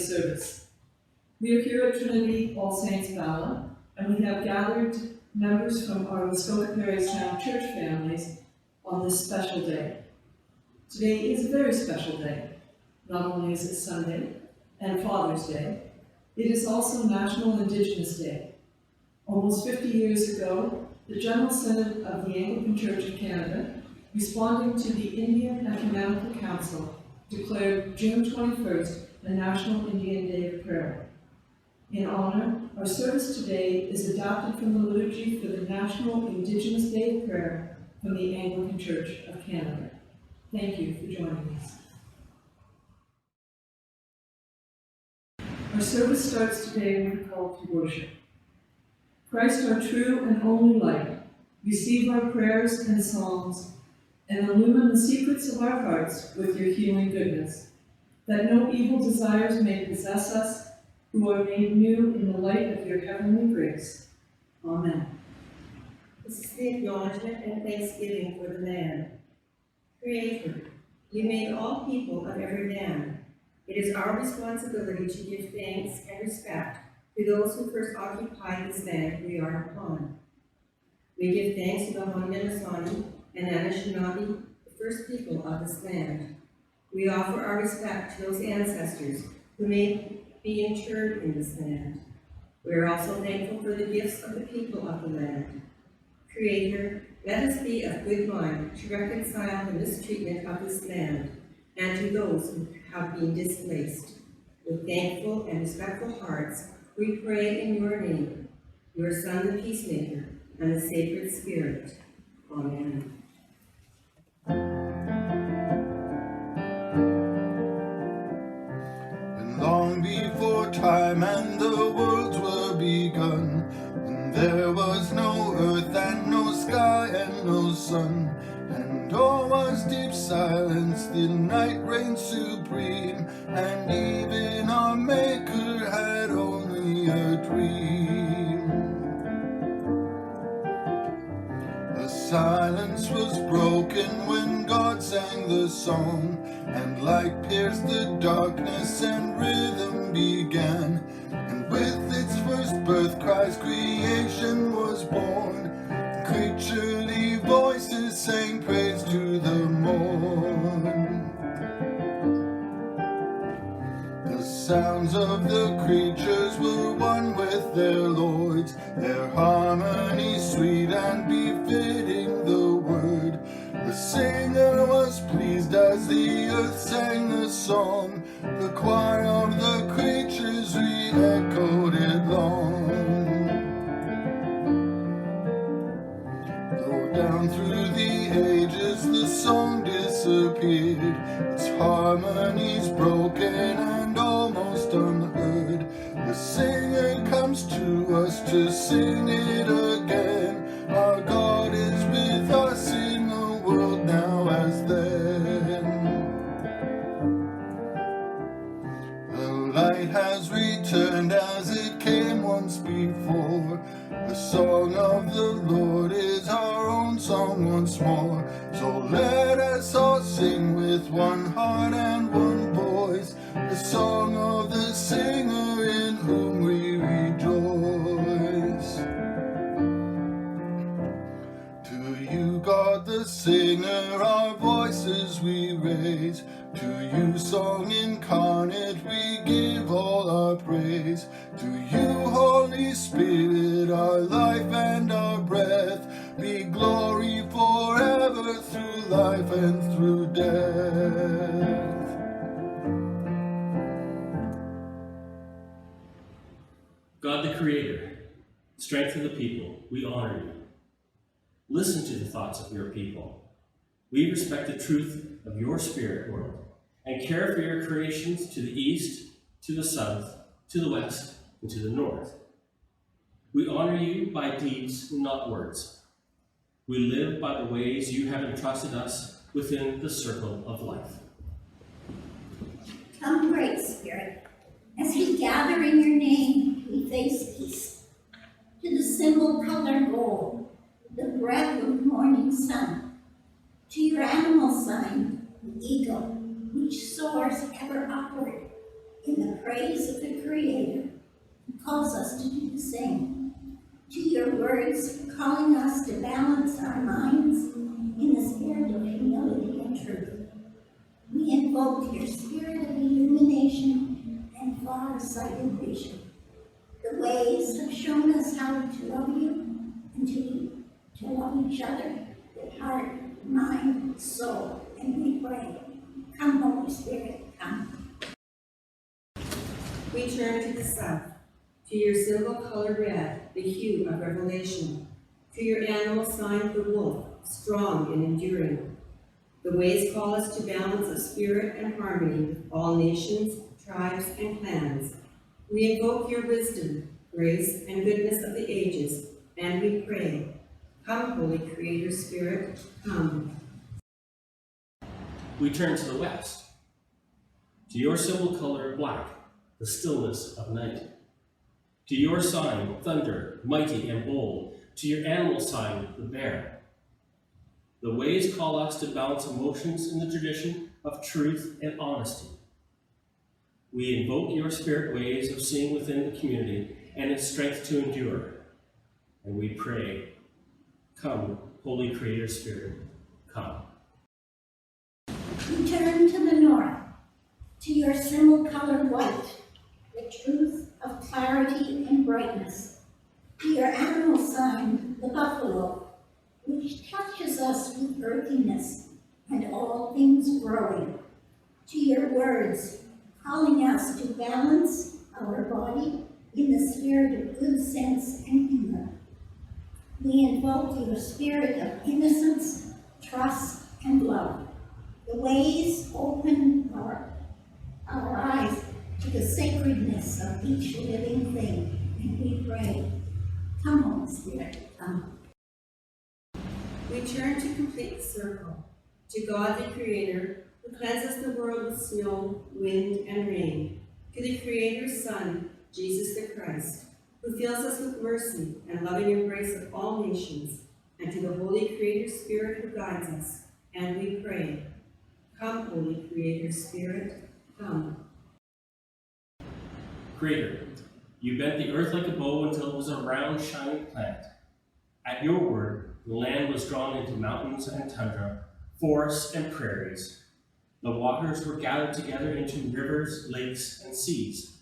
service. We are here at Trinity All Saints Bala, and we have gathered members from our Muskoka and Parry Sound church families on this special day. Today is a very special day. Not only is it Sunday and Father's Day, it is also National Indigenous Day. Almost 50 years ago, the General Synod of the Anglican Church of Canada, responding to the Indian Ecumenical Council, declared June 21st the National Indian Day of Prayer. In honor, our service today is adapted from the liturgy for the National Indigenous Day of Prayer from the Anglican Church of Canada. Thank you for joining us. Our service starts today with a call to worship. Christ, our true and only light, receive our prayers and songs and illumine the secrets of our hearts with your healing goodness, that no evil desires may possess us, who are made new in the light of your heavenly grace. Amen. This is the acknowledgement and thanksgiving for the man. Creator, you made all people of every man. It is our responsibility to give thanks and respect to those who first occupied this land we are upon. We give thanks to the Haudenosaunee and Anishinaabe, the first people of this land. We offer our respect to those ancestors who may be interred in this land. We are also thankful for the gifts of the people of the land. Creator, let us be of good mind to reconcile the mistreatment of this land and to those who have been displaced. With thankful and respectful hearts, we pray in your name, your Son, the Peacemaker, and the Sacred Spirit. Amen. And long before time and the worlds were begun, when there was no earth and no sky and no sun, and all was deep silence, the night reigned supreme, and even our Maker had only a dream. The silence was broken when God sang the song, and light pierced the darkness and rhythm began, and with its first birth Christ's creation was born. Creaturely voices sang praise to the morn. The sounds of the creatures were one with their lords, their harmony sweet and befitting the word. The singer was pleased as the earth sang the song, the choir of the creatures re-echoed it long. Down through the ages the song disappeared, its harmonies broken and almost unheard. The singer comes to us to sing it again. Our God is with us in the world now as then. The light has returned as it came once before. The song of the Lord is our own song once more. So let us all sing with one heart and one voice, the song of the singer in whom we rejoice. To you, God the singer, our voices we raise. To you, song incarnate, we give all our praise. To you, Holy Spirit, our life and our breath, be glory forever through life and through death. God the Creator, strength of the people, we honor you. Listen to the thoughts of your people. We respect the truth of your spirit world and care for your creations to the east, to the south, to the west, and to the north. We honor you by deeds, not words. We live by the ways you have entrusted us within the circle of life. Come, Great Spirit, as we gather in your name, we face east to the symbol color gold, the breath of morning sun, to your animal sign, the eagle, which soars ever upward in the praise of the Creator, who calls us to do the same. To your words, calling us to balance our minds in the spirit of humility and truth. We invoke your spirit of illumination and far-sighted vision. The ways have shown us how to love you and to love each other with heart, mind, soul, and we pray, come, Holy Spirit, come. We turn to the south, to your symbol color red, the hue of revelation, to your animal sign, the wolf, strong and enduring. The ways call us to balance of spirit and harmony with all nations, tribes, and clans. We invoke your wisdom, grace, and goodness of the ages, and we pray, come, Holy Creator Spirit, come. We turn to the west, to your symbol color black, the stillness of night. To your sign, thunder, mighty and bold. To your animal sign, the bear. The ways call us to balance emotions in the tradition of truth and honesty. We invoke your spirit ways of seeing within the community and its strength to endure. And we pray, come, Holy Creator Spirit, come. We turn to the north, to your symbol color white, the truth of clarity and brightness. To your animal sign, the buffalo, which touches us with earthiness and all things growing. To your words, calling us to balance our body in the spirit of good sense and humor. We invoke your spirit of innocence, trust, and love. The ways open our eyes to the sacredness of each living thing, and we pray, come, Holy Spirit, come. We turn to complete the circle, to God the Creator, who cleanses the world with snow, wind, and rain, to the Creator's Son, Jesus the Christ, who fills us with mercy and loving embrace of all nations, and to the Holy Creator Spirit who guides us, and we pray, come, Holy Creator Spirit, come. Creator, you bent the earth like a bow until it was a round, shining plant. At your word, the land was drawn into mountains and tundra, forests and prairies. The waters were gathered together into rivers, lakes, and seas.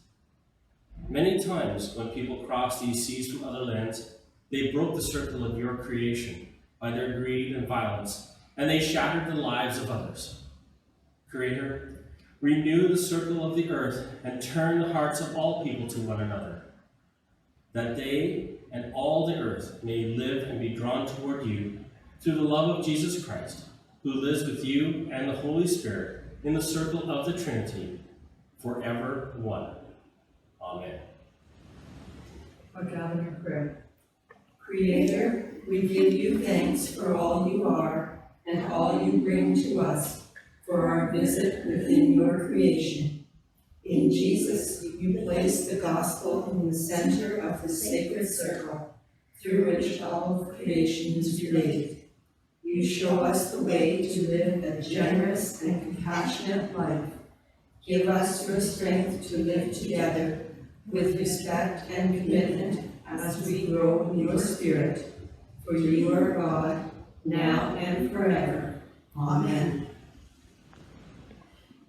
Many times when people crossed these seas from other lands, they broke the circle of your creation by their greed and violence, and they shattered the lives of others. Creator, renew the circle of the earth and turn the hearts of all people to one another, that they and all the earth may live and be drawn toward you through the love of Jesus Christ, who lives with you and the Holy Spirit in the circle of the Trinity, forever one. Amen. Our gathering prayer. Creator, we give you thanks for all you are and all you bring to us, for our visit within your creation. In Jesus, you place the gospel in the center of the sacred circle through which all of creation is related. You show us the way to live a generous and compassionate life. Give us your strength to live together with respect and commitment as we grow in your spirit. For you are God, now and forever. Amen.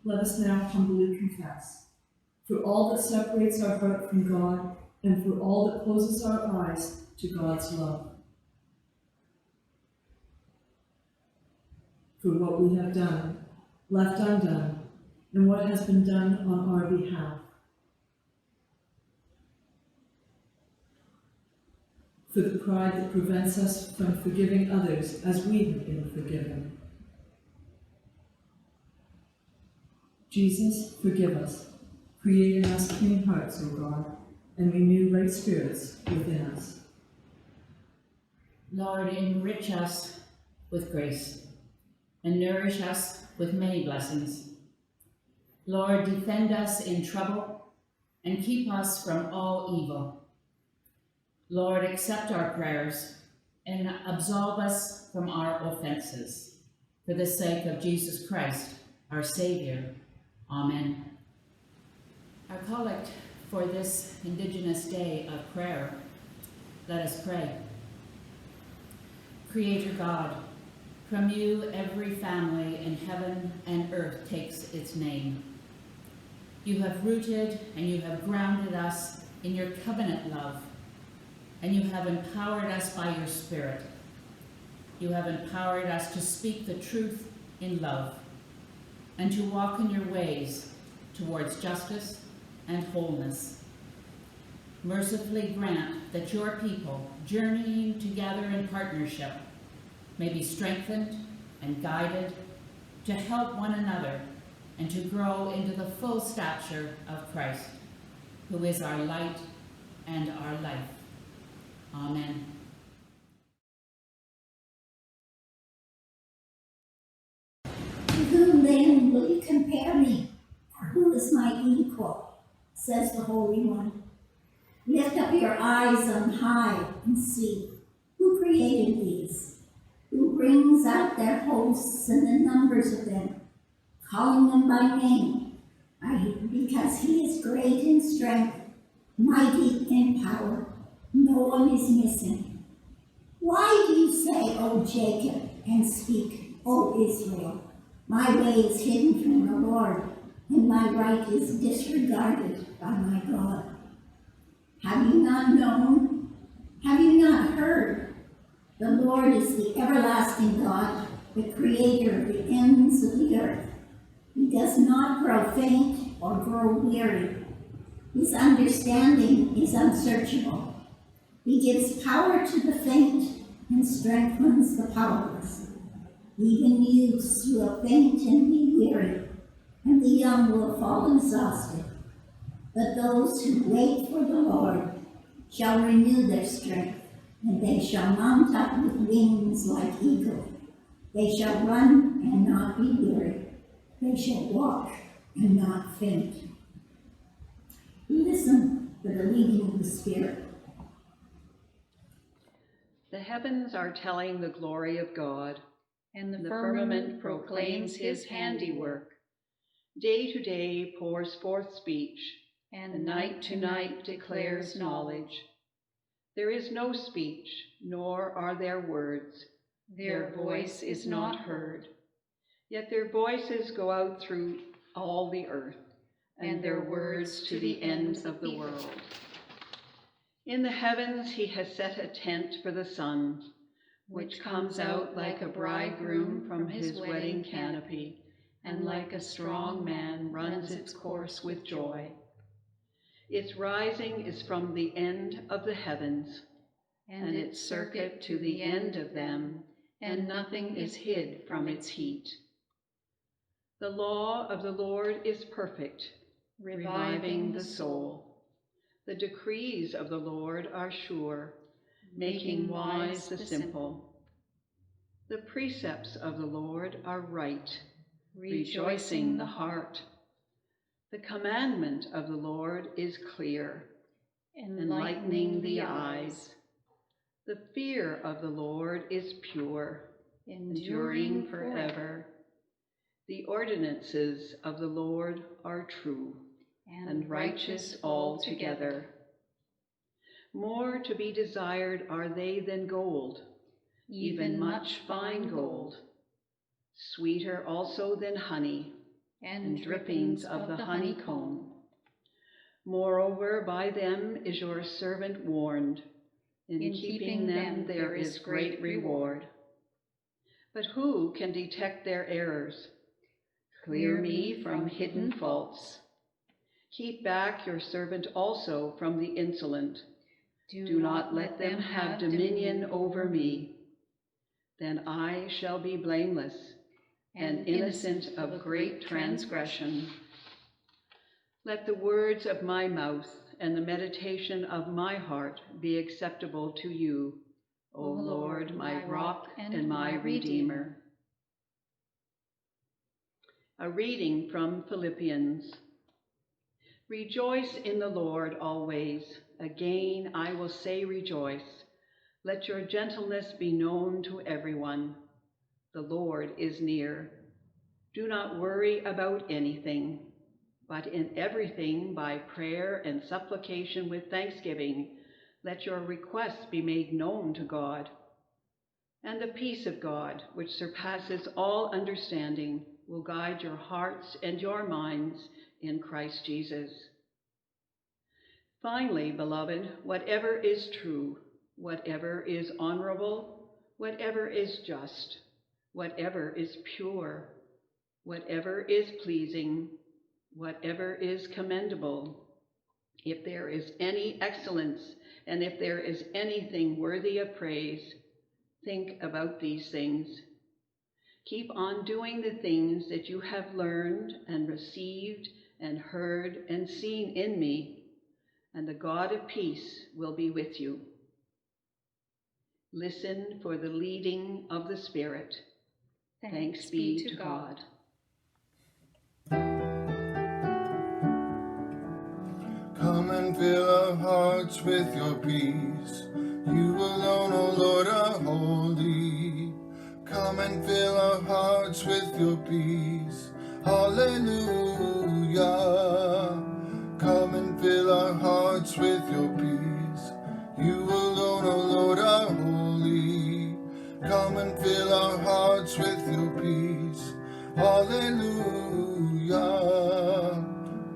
Let us now humbly confess. For all that separates our heart from God, and for all that closes our eyes to God's love. For what we have done, left undone, and what has been done on our behalf. For the pride that prevents us from forgiving others as we have been forgiven. Jesus, forgive us, create in us clean hearts, O God, and renew right spirits within us. Lord, enrich us with grace and nourish us with many blessings. Lord, defend us in trouble and keep us from all evil. Lord, accept our prayers and absolve us from our offenses. For the sake of Jesus Christ, our Savior. Amen. Our collect for this Indigenous Day of prayer, let us pray. Creator God, from you every family in heaven and earth takes its name. You have rooted and you have grounded us in your covenant love, and you have empowered us by your Spirit. You have empowered us to speak the truth in love and to walk in your ways towards justice and wholeness. Mercifully grant that your people, journeying together in partnership, may be strengthened and guided to help one another and to grow into the full stature of Christ, who is our light and our life. Amen. To whom then will you compare me? Or who is my equal? Says the Holy One. Lift up your eyes on high and see who created these, who brings out their hosts and the numbers of them, calling them by name, because he is great in strength, mighty in power. No one is missing. Why do you say, O Jacob, and speak, O Israel? My way is hidden from the Lord, and my right is disregarded by my God. Have you not known? Have you not heard? The Lord is the everlasting God, the creator of the ends of the earth. He does not grow faint or grow weary. His understanding is unsearchable. He gives power to the faint and strengthens the powerless. Even youths will faint and be weary, and the young will fall exhausted. But those who wait for the Lord shall renew their strength, and they shall mount up with wings like eagles. They shall run and not be weary. They shall walk and not faint. Listen for the leading of the Spirit. The heavens are telling the glory of God, and the firmament proclaims his handiwork. Day to day pours forth speech, and night to night declares knowledge. There is no speech, nor are there words. Their voice is not heard. Yet their voices go out through all the earth, and their words to the ends of the world. In the heavens he has set a tent for the sun, which comes out like a bridegroom from his wedding canopy, and like a strong man runs its course with joy. Its rising is from the end of the heavens, and its circuit to the end of them, and nothing is hid from its heat. The law of the Lord is perfect, reviving the soul. The decrees of the Lord are sure, making wise the simple. The precepts of the Lord are right, rejoicing the heart. The commandment of the Lord is clear, enlightening the eyes. The fear of the Lord is pure, enduring forever. The ordinances of the Lord are true, and righteous altogether. More to be desired are they than gold, even much fine gold. Sweeter also than honey, and drippings of the honeycomb. Moreover, by them is your servant warned. In keeping them there is great reward. But who can detect their errors? Clear me from hidden faults. Keep back your servant also from the insolent. Do not let them have dominion over me. Then I shall be blameless and innocent of great transgression. Let the words of my mouth and the meditation of my heart be acceptable to you, O Lord, my rock and my redeemer. A reading from Philippians. Rejoice in the Lord always. Again, I will say rejoice. Let your gentleness be known to everyone. The Lord is near. Do not worry about anything, but in everything by prayer and supplication with thanksgiving, let your requests be made known to God. And the peace of God, which surpasses all understanding, will guide your hearts and your minds in Christ Jesus. Finally, beloved, whatever is true, whatever is honorable, whatever is just, whatever is pure, whatever is pleasing, whatever is commendable, if there is any excellence, and if there is anything worthy of praise, think about these things. Keep on doing the things that you have learned and received and heard and seen in me, and the God of peace will be with you. Listen for the leading of the Spirit. Thanks be to God. Come and fill our hearts with your peace. You alone, O Lord, are holy. Come and fill our hearts with your peace. Hallelujah. Come and fill our hearts with your peace. You alone, O Lord, are holy. Come and fill our hearts with your peace. Hallelujah.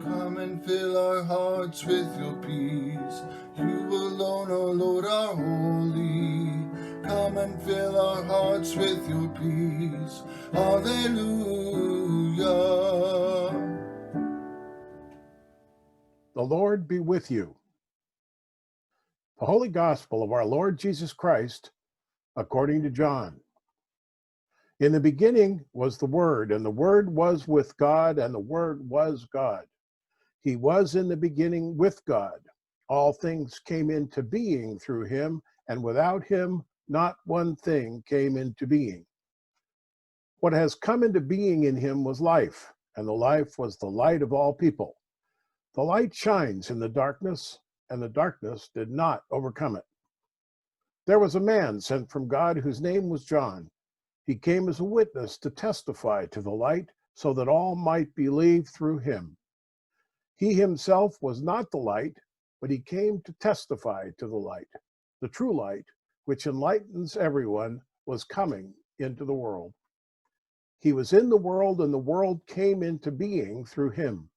Come and fill our hearts with your peace. You alone, O Lord, are holy. Come and fill our hearts with your peace. Hallelujah. The Lord be with you. The Holy Gospel of our Lord Jesus Christ, according to John. In the beginning was the Word, and the Word was with God, and the Word was God. He was in the beginning with God. All things came into being through him, and without him not one thing came into being. What has come into being in him was life, and the life was the light of all people. The light shines in the darkness, and the darkness did not overcome it. There was a man sent from God whose name was John. He came as a witness to testify to the light, so that all might believe through him. He himself was not the light, but he came to testify to the light. The true light, which enlightens everyone, was coming into the world. He was in the world, and the world came into being through him,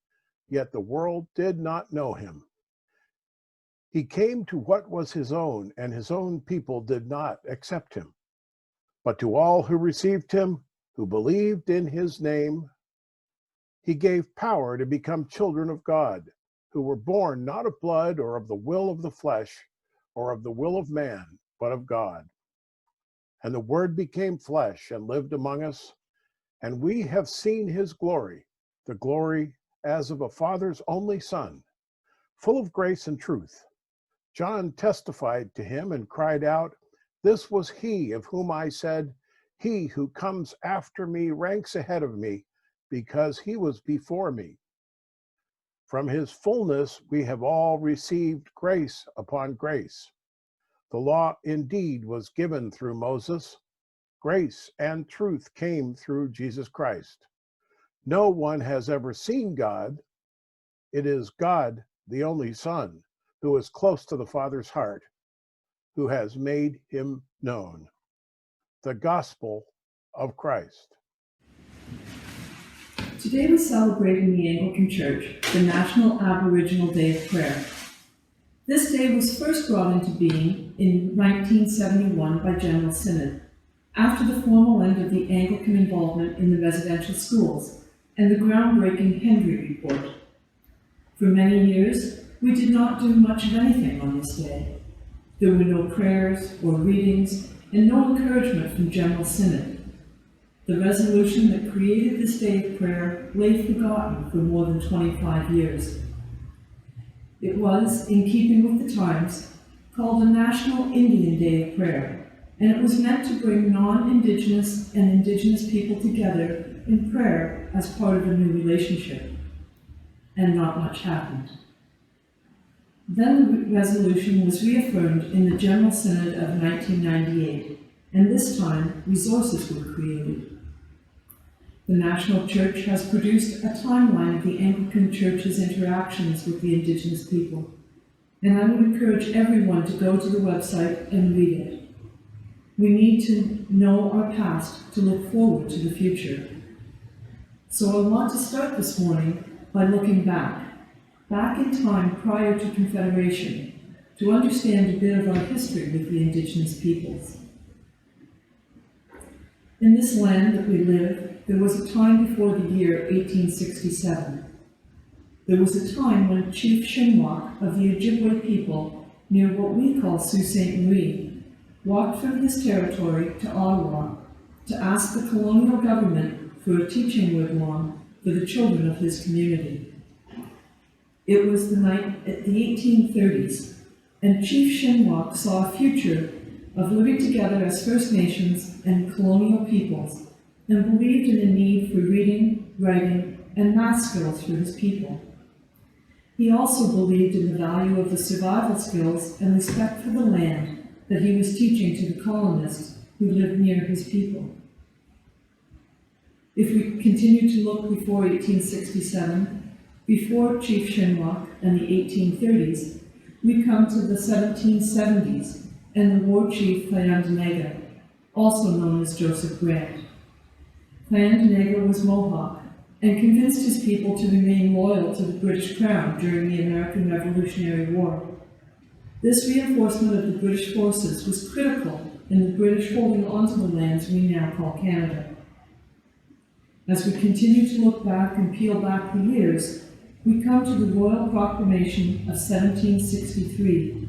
yet the world did not know him. He came to what was his own, and his own people did not accept him. But to all who received him, who believed in his name, he gave power to become children of God, who were born not of blood or of the will of the flesh or of the will of man, but of God. And the Word became flesh and lived among us, and we have seen his glory, the glory as of a Father's only Son, full of grace and truth. John testified to him and cried out, "This was he of whom I said, 'He who comes after me ranks ahead of me, because he was before me.' From his fullness we have all received grace upon grace. The law indeed was given through Moses. Grace and truth came through Jesus Christ. No one has ever seen God. It is God, the only Son, who is close to the Father's heart, who has made him known." The Gospel of Christ. Today we celebrate in the Anglican Church the National Aboriginal Day of Prayer. This day was first brought into being in 1971 by General Synod, after the formal end of the Anglican involvement in the residential schools and the groundbreaking Hendry Report. For many years, we did not do much of anything on this day. There were no prayers or readings and no encouragement from General Synod. The resolution that created this day of prayer lay forgotten for more than 25 years. It was, in keeping with the times, called a National Indian Day of Prayer, and it was meant to bring non-Indigenous and Indigenous people together in prayer as part of a new relationship. And not much happened. Then the resolution was reaffirmed in the General Synod of 1998, and this time resources were created. The National Church has produced a timeline of the Anglican Church's interactions with the Indigenous people, and I would encourage everyone to go to the website and read it. We need to know our past to look forward to the future. So I want to start this morning by looking back in time prior to Confederation, to understand a bit of our history with the Indigenous peoples. In this land that we live, there was a time before the year 1867. There was a time when Chief Shinwak of the Ojibwe people, near what we call Sault Ste. Marie, walked from his territory to Ottawa to ask the colonial government for a teaching wigwam for the children of his community. It was the 1830s, and Chief Shinwak saw a future of living together as First Nations and colonial peoples, and believed in the need for reading, writing, and math skills for his people. He also believed in the value of the survival skills and respect for the land that he was teaching to the colonists who lived near his people. If we continue to look before 1867, before Chief Shinwak and the 1830s, we come to the 1770s and the war chief Clan also known as Joseph Grant. Clan was Mohawk and convinced his people to remain loyal to the British Crown during the American Revolutionary War. This reinforcement of the British forces was critical in the British holding onto the lands we now call Canada. As we continue to look back and peel back the years, we come to the Royal Proclamation of 1763,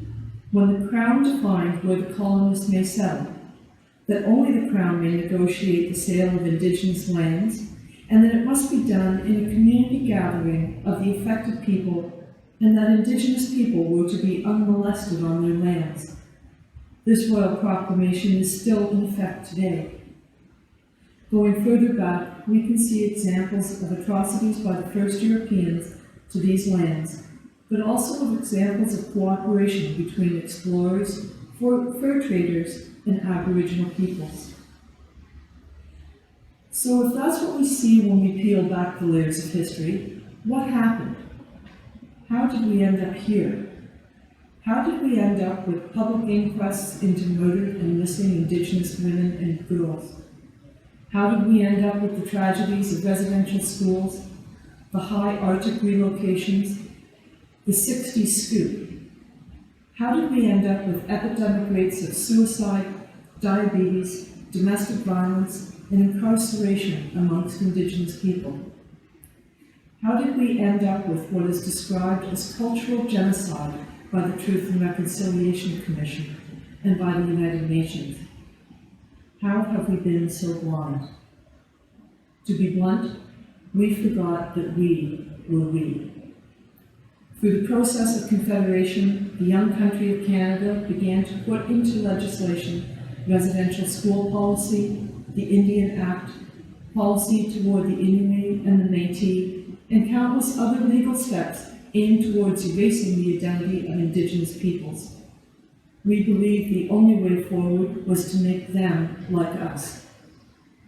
when the Crown defined where the colonists may settle, that only the Crown may negotiate the sale of Indigenous lands, and that it must be done in a community gathering of the affected people, and that Indigenous people were to be unmolested on their lands. This Royal Proclamation is still in effect today. Going further back, we can see examples of atrocities by the first Europeans to these lands, but also of examples of cooperation between explorers, fur traders, and Aboriginal peoples. So if that's what we see when we peel back the layers of history, what happened? How did we end up here? How did we end up with public inquests into murdered and missing Indigenous women and girls? How did we end up with the tragedies of residential schools, the high Arctic relocations, the 60s scoop? How did we end up with epidemic rates of suicide, diabetes, domestic violence, and incarceration amongst Indigenous people? How did we end up with what is described as cultural genocide by the Truth and Reconciliation Commission and by the United Nations? How have we been so blind? To be blunt, we forgot that we were we. Through the process of Confederation, the young country of Canada began to put into legislation residential school policy, the Indian Act, policy toward the Inuit and the Métis, and countless other legal steps aimed towards erasing the identity of Indigenous peoples. We believed the only way forward was to make them like us.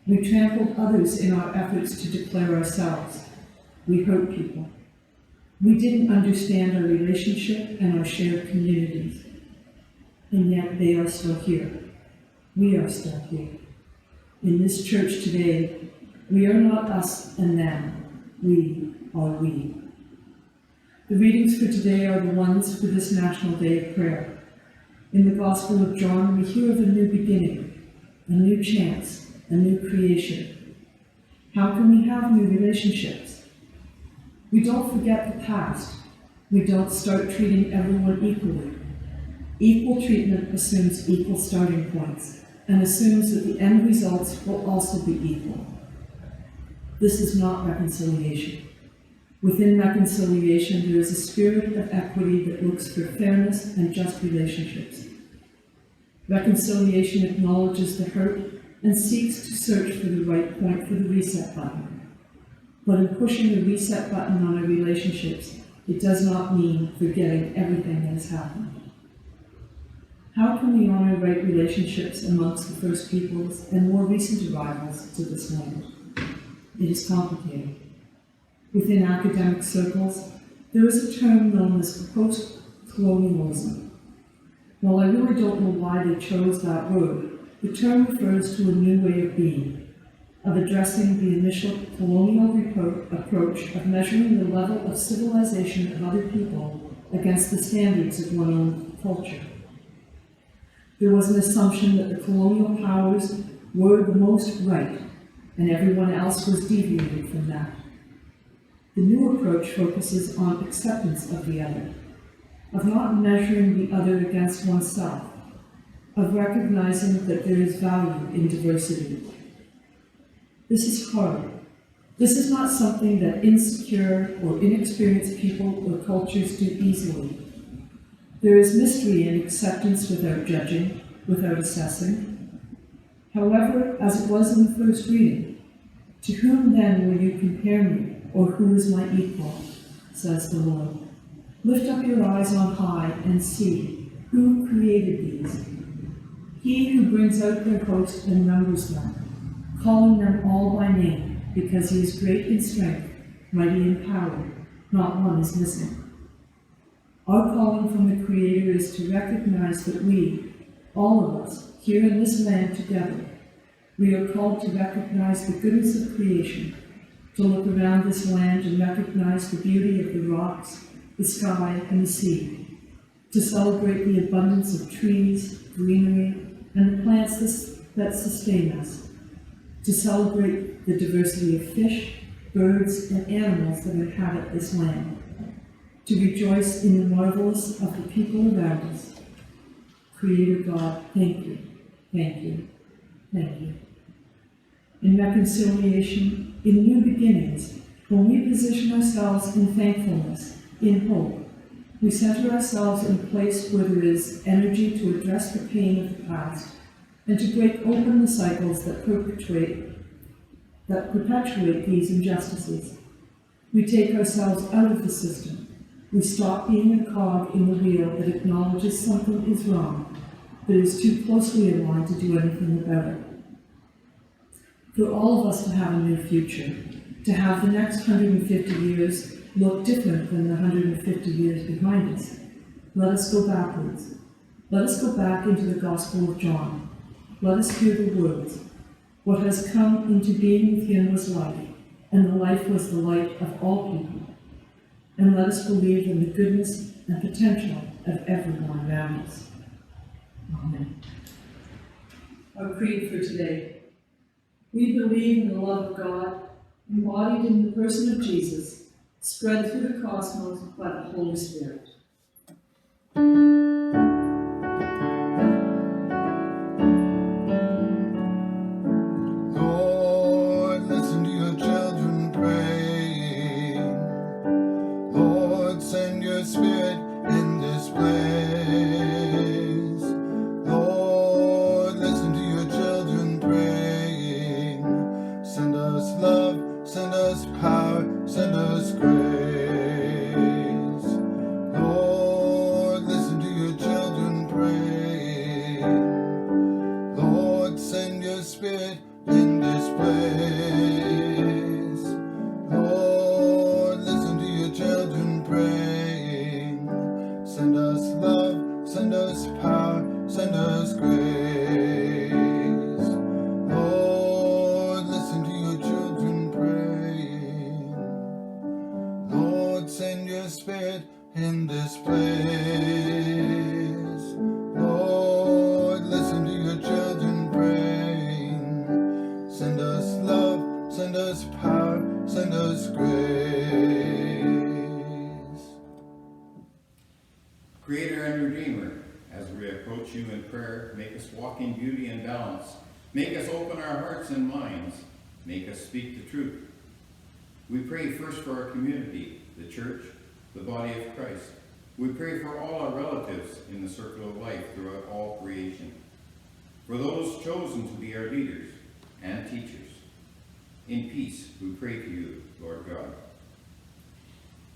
We trampled others in our efforts to declare ourselves. We hurt people. We didn't understand our relationship and our shared communities. And yet they are still here. We are still here. In this church today, we are not us and them. We are we. The readings for today are the ones for this National Day of Prayer. In the Gospel of John, we hear of a new beginning, a new chance, a new creation. How can we have new relationships? We don't forget the past. We don't start treating everyone equally. Equal treatment assumes equal starting points and assumes that the end results will also be equal. This is not reconciliation. Within reconciliation, there is a spirit of equity that looks for fairness and just relationships. Reconciliation acknowledges the hurt and seeks to search for the right point for the reset button. But in pushing the reset button on our relationships, it does not mean forgetting everything that has happened. How can we honor right relationships amongst the First Peoples and more recent arrivals to this land? it is complicated. Within academic circles, there is a term known as post-colonialism. While I really don't know why they chose that word, the term refers to a new way of being, of addressing the initial colonial approach of measuring the level of civilization of other people against the standards of one's own culture. There was an assumption that the colonial powers were the most right, and everyone else was deviated from that. The new approach focuses on acceptance of the other, of not measuring the other against oneself, of recognizing that there is value in diversity. This is hard. This is not something that insecure or inexperienced people or cultures do easily. There is mystery in acceptance without judging, without assessing. However, as it was in the first reading, to whom then will you compare me, or who is my equal, says the Lord. Lift up your eyes on high and see who created these. He who brings out their host and numbers them, calling them all by name, because he is great in strength, mighty in power, not one is missing. Our calling from the Creator is to recognize that we, all of us, here in this land together, we are called to recognize the goodness of creation, to look around this land and recognize the beauty of the rocks, the sky, and the sea, to celebrate the abundance of trees, greenery, and the plants that sustain us, to celebrate the diversity of fish, birds, and animals that inhabit this land, to rejoice in the marvelous of the people around us. Creator God, thank you, thank you, thank you. In reconciliation, in new beginnings, when we position ourselves in thankfulness, in hope, we center ourselves in a place where there is energy to address the pain of the past and to break open the cycles that perpetuate these injustices. We take ourselves out of the system. We stop being a cog in the wheel that acknowledges something is wrong, that is too closely aligned to do anything about it. For all of us to have a new future, to have the next 150 years look different than the 150 years behind us, let us go backwards. Let us go back into the Gospel of John. Let us hear the words, "What has come into being with him was life, and the life was the light of all people." And let us believe in the goodness and potential of everyone around us. Amen. Our creed for today. We believe in the love of God, embodied in the person of Jesus, spread through the cosmos by the Holy Spirit. Lord, listen to your children praying. Lord, send your Spirit in this place. Lord, listen to your children praying. Send us love, send us power, send us grace. Lord, listen to your children praying. Lord, send your Spirit in this place. Lord, listen to your children praying. Send us love, send us power, send us grace. Lord, listen to your children praying. Lord, send your Spirit in this place. Lord, listen to your children praying. Send us love, send us power, send us grace. Creator and Redeemer, as we approach you in prayer, make us walk in beauty and balance. Make us open our hearts and minds. Make us speak the truth. We pray first for our community, the church, the body of Christ. We pray for all our relatives in the circle of life throughout all creation. For those chosen to be our leaders and teachers. In peace, we pray to you, Lord God.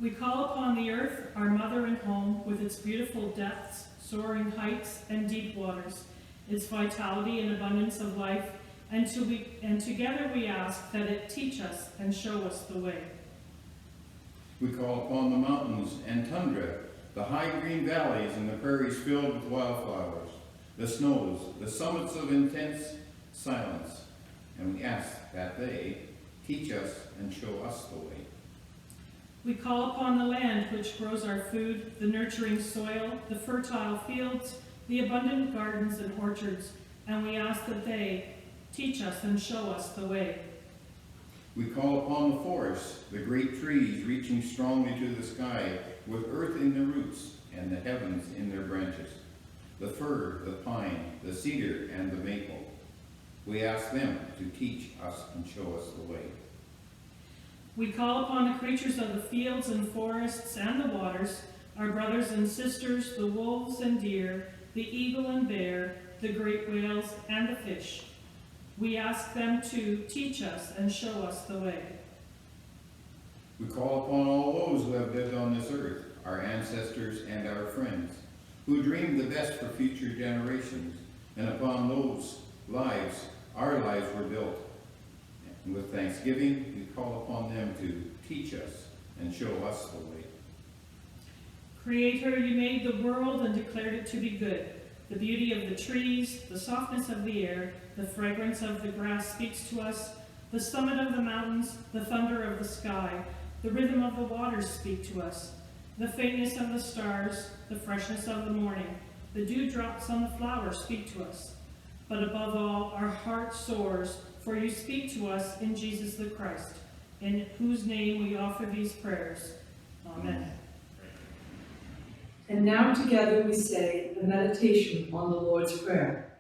We call upon the earth, our mother and home, with its beautiful depths, soaring heights, and deep waters, its vitality and abundance of life, and together we ask that it teach us and show us the way. We call upon the mountains and tundra, the high green valleys and the prairies filled with wildflowers, the snows, the summits of intense silence, and we ask that they teach us and show us the way. We call upon the land which grows our food, the nurturing soil, the fertile fields, the abundant gardens and orchards, and we ask that they teach us and show us the way. We call upon the forests, the great trees reaching strongly to the sky, with earth in their roots and the heavens in their branches, the fir, the pine, the cedar, and the maple. We ask them to teach us and show us the way. We call upon the creatures of the fields and forests and the waters, our brothers and sisters, the wolves and deer, the eagle and bear, the great whales and the fish. We ask them to teach us and show us the way. We call upon all those who have lived on this earth, our ancestors and our friends, who dreamed the best for future generations, and upon those lives, our lives were built. And with thanksgiving, we call upon them to teach us and show us the way. Creator, you made the world and declared it to be good. The beauty of the trees, the softness of the air, the fragrance of the grass speaks to us. The summit of the mountains, the thunder of the sky, the rhythm of the waters speak to us. The faintness of the stars, the freshness of the morning, the dewdrops on the flowers speak to us. But above all, our heart soars, for you speak to us in Jesus the Christ, in whose name we offer these prayers. Amen. And now together we say a meditation on the Lord's Prayer.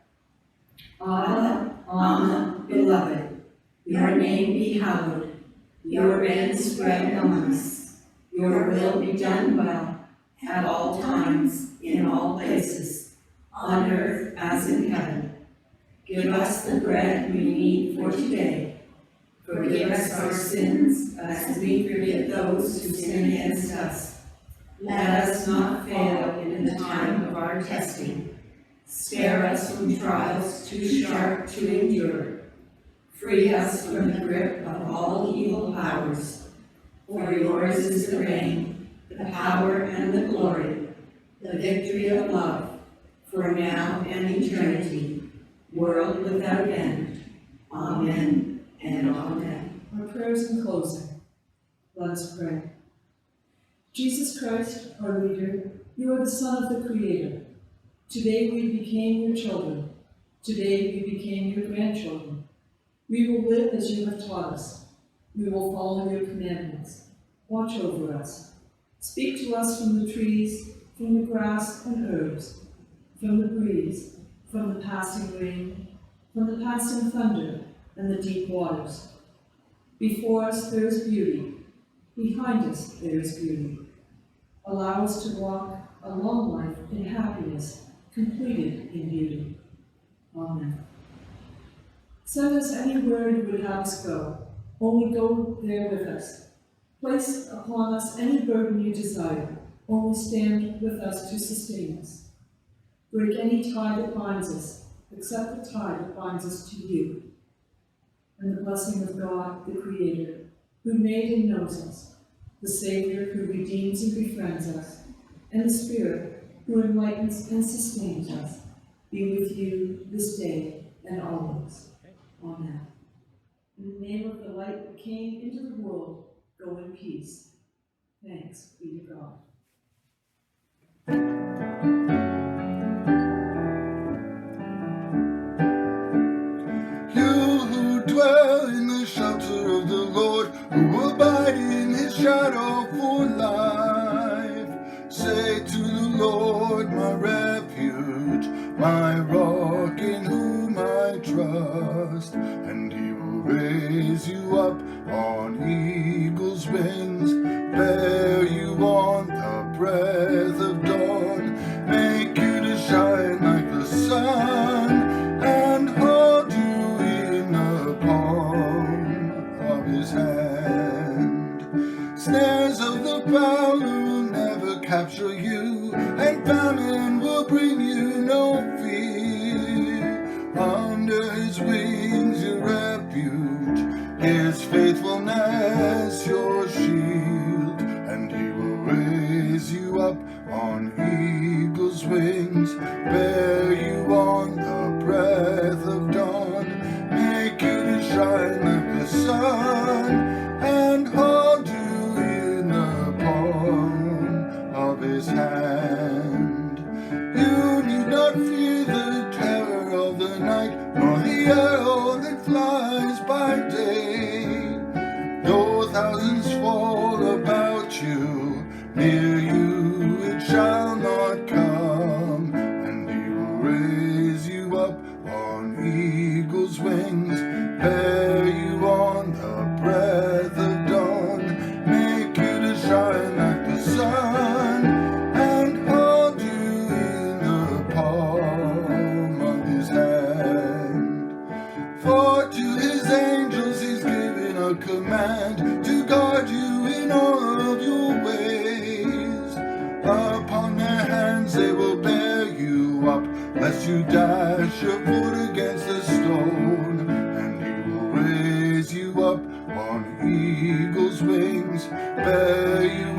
Abba, Amma, beloved, your name be hallowed, your reign spread among us, your will be done well, at all times, in all places, on earth as in heaven. Give us the bread we need for today. Forgive us our sins as we forgive those who sin against us. Let us not fail in the time of our testing. Spare us from trials too sharp to endure. Free us from the grip of all evil powers. For yours is the reign, the power and the glory, the victory of love, for now and eternity, world without end. Amen and amen. Our prayers in closing. Let us pray. Jesus Christ, our leader, you are the Son of the Creator. Today we became your children. Today we became your grandchildren. We will live as you have taught us. We will follow your commandments. Watch over us. Speak to us from the trees, from the grass and herbs, from the breeze, from the passing rain, from the passing thunder and the deep waters. Before us there is beauty. Behind us there is beauty. Allow us to walk a long life in happiness, completed in beauty. Amen. Send us anywhere you would have us go, only go there with us. Place upon us any burden you desire, only stand with us to sustain us. Break any tie that binds us, except the tie that binds us to you. And the blessing of God, the Creator, who made and knows us, the Savior who redeems and befriends us, and the Spirit who enlightens and sustains us, be with you this day and always. Amen. In the name of the light that came into the world, go in peace. Thanks be to God. You who dwell in the shelter of the Lord, who abide in his shadow for life, say to the Lord, my refuge, my rock in whom I trust, and he will raise you up on eagle's wings, bear you on the breath of dawn, make you to shine like the sun, and hold you in the palm of his hand. Snares of the fowler will never capture you, and famine will bring you no fear. Under his wings dash your foot against a stone, and he will raise you up on eagle's wings, bear you